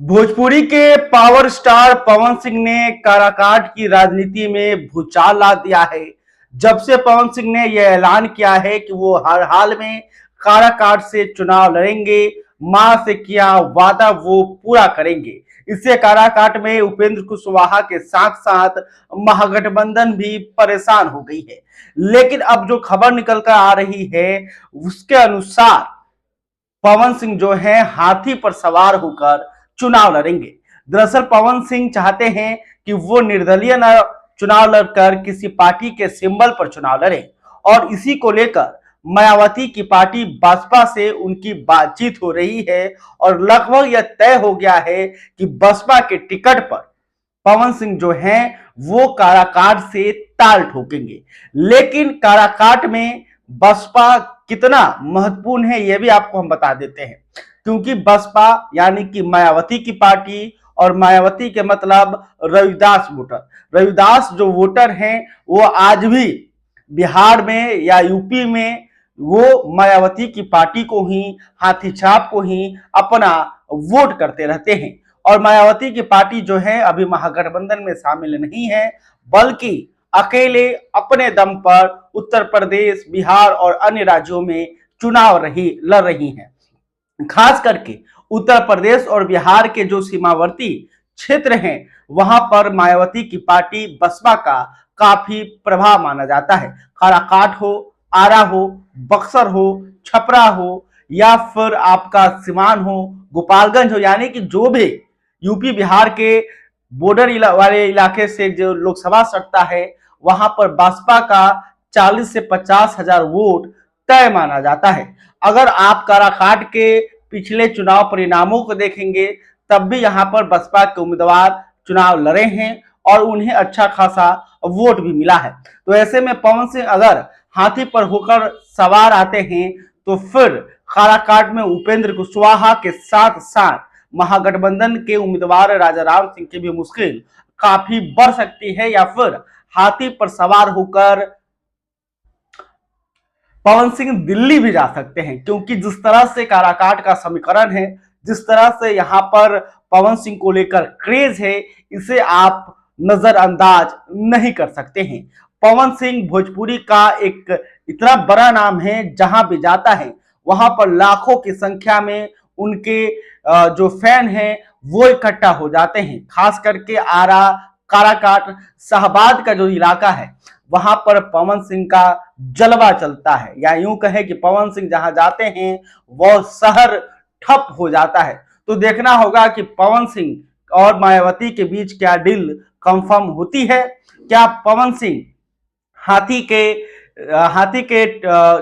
भोजपुरी के power star Pawan Singh ने काराकाट की राजनीति में भूचाल ला दिया है। जब से पवन सिंह ने यह ऐलान किया है कि वो हर हाल में काराकाट से चुनाव लड़ेंगे, मां से किया वादा वो पूरा करेंगे। इससे काराकाट में उपेंद्र कुशवाहा के साथ साथ महागठबंधन भी परेशान हो गई है। लेकिन अब जो खबर निकल कर आ रही है उसके अनुसार पवन सिंह जो है हाथी पर सवार होकर चुनाव लड़ेंगे। दरअसल पवन सिंह चाहते हैं कि वो निर्दलीय चुनाव लड़कर किसी पार्टी के सिंबल पर चुनाव लड़े और इसी को लेकर मायावती की पार्टी बसपा से उनकी बातचीत हो रही है और लगभग यह तय हो गया है कि बसपा के टिकट पर पवन सिंह जो हैं वो काराकाट से ताल ठोकेंगे। लेकिन काराकाट में बसपा कितना महत्वपूर्ण है यह भी आपको हम बता देते हैं, क्योंकि बसपा यानी कि मायावती की पार्टी और मायावती के मतलब रविदास वोटर, रविदास जो वोटर हैं वो आज भी बिहार में या यूपी में वो मायावती की पार्टी को ही, हाथी छाप को ही अपना वोट करते रहते हैं। और मायावती की पार्टी जो है अभी महागठबंधन में शामिल नहीं है, बल्कि अकेले अपने दम पर उत्तर प्रदेश, बिहार और अन्य राज्यों में चुनाव लड़ रही हैं। खास करके उत्तर प्रदेश और बिहार के जो सीमावर्ती क्षेत्र हैं वहां पर मायावती की पार्टी बसपा का काफी प्रभाव माना जाता है। काराकाट हो, आरा हो, बक्सर हो, छपरा हो या फिर आपका सिवान हो, गोपालगंज हो, यानी कि जो भी यूपी बिहार के बॉर्डर वाले इलाके से जो लोकसभा सत्ता है वहां पर बसपा का 40 से 50,000 वोट तय माना जाता है। अगर आप काराकाट के पिछले चुनाव परिणामों को देखेंगे तब भी यहां पर बसपा के उम्मीदवार चुनाव लड़े हैं और उन्हें अच्छा खासा वोट भी मिला है। तो ऐसे में पवन सिंह अगर हाथी पर होकर सवार आते हैं तो फिर काराकाट में उपेंद्र कुशवाहा के साथ साथ महागठबंधन के उम्मीदवार राजा राम सिंह की भी मुश्किल काफी बढ़ सकती है, या फिर हाथी पर सवार होकर पवन सिंह दिल्ली भी जा सकते हैं। क्योंकि जिस तरह से काराकाट का समीकरण है, जिस तरह से यहाँ पर पवन सिंह को लेकर क्रेज है, इसे आप नजरअंदाज नहीं कर सकते हैं। पवन सिंह भोजपुरी का एक इतना बड़ा नाम है, जहां भी जाता है वहां पर लाखों की संख्या में उनके जो फैन हैं वो इकट्ठा हो जाते हैं। खास करके आरा, काराकाट, शाहबाद का जो इलाका है वहां पर पवन सिंह का जलवा चलता है, या यूं कहे कि पवन सिंह जहां जाते हैं वह शहर ठप हो जाता है। तो देखना होगा कि पवन सिंह और मायावती के बीच क्या डील कंफर्म होती है। क्या पवन सिंह हाथी के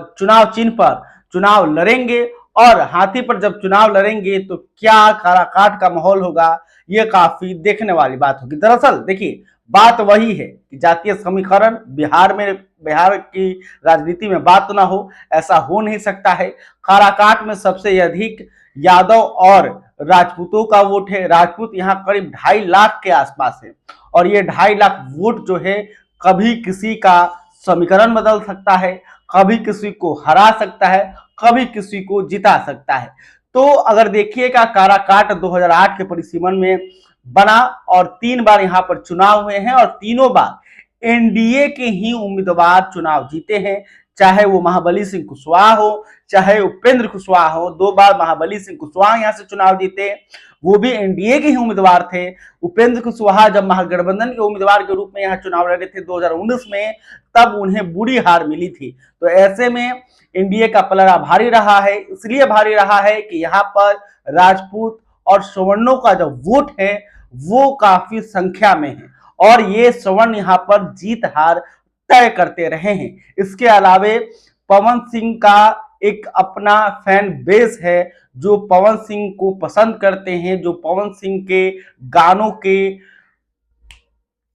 चुनाव चिन्ह पर चुनाव लड़ेंगे, और हाथी पर जब चुनाव लड़ेंगे तो क्या काराकाट का माहौल होगा, ये काफी देखने वाली बात होगी। दरअसल देखिए बात वही है कि जातीय समीकरण बिहार की राजनीति में बात ना हो, ऐसा हो नहीं सकता है। काराकाट में सबसे अधिक यादव और राजपूतों का वोट है। राजपूत यहाँ करीब 2.5 लाख के आसपास है और ये 2.5 लाख वोट जो है कभी किसी का समीकरण बदल सकता है, कभी किसी को हरा सकता है, कभी किसी को जिता सकता है। तो अगर देखिएगा काराकाट 2008 के परिसीमन में बना और 3 बार यहाँ पर चुनाव हुए हैं और तीनों बार एनडीए के ही उम्मीदवार चुनाव जीते हैं। चाहे वो महाबली सिंह कुशवाहा हो, चाहे उपेंद्र कुशवाहा हो, 2 बार महाबली सिंह कुशवाहा यहाँ से चुनाव जीते, वो भी एनडीए के ही उम्मीदवार थे। उपेंद्र कुशवाहा जब महागठबंधन के उम्मीदवार के रूप में यहाँ चुनाव लड़े थे 2019 में, तब उन्हें बुरी हार मिली थी। तो ऐसे में एनडीए का पलड़ा भारी रहा है, इसलिए भारी रहा है कि यहाँ पर राजपूत और सवर्णों का जो वोट है वो काफी संख्या में है और ये सवर्ण यहाँ पर जीत हार तय करते रहे हैं। इसके अलावे पवन सिंह का एक अपना फैन बेस है जो पवन सिंह को पसंद करते हैं, जो पवन सिंह के गानों के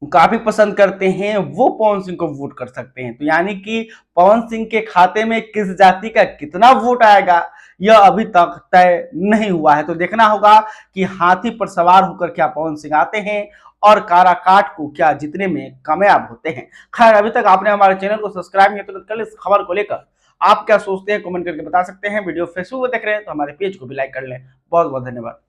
काफी पसंद करते हैं, वो पवन सिंह को वोट कर सकते हैं। तो यानी कि पवन सिंह के खाते में किस जाति का कितना वोट आएगा यह अभी तक तय नहीं हुआ है। तो देखना होगा कि हाथी पर सवार होकर क्या पवन सिंह आते हैं और काराकाट को क्या जीतने में कामयाब होते हैं। खैर अभी तक आपने हमारे चैनल को सब्सक्राइब नहीं तो कल इस खबर को लेकर आप क्या सोचते हैं कमेंट करके बता सकते हैं। वीडियो फेसबुक पर देख रहे हैं तो हमारे पेज को भी लाइक कर लें। बहुत बहुत धन्यवाद।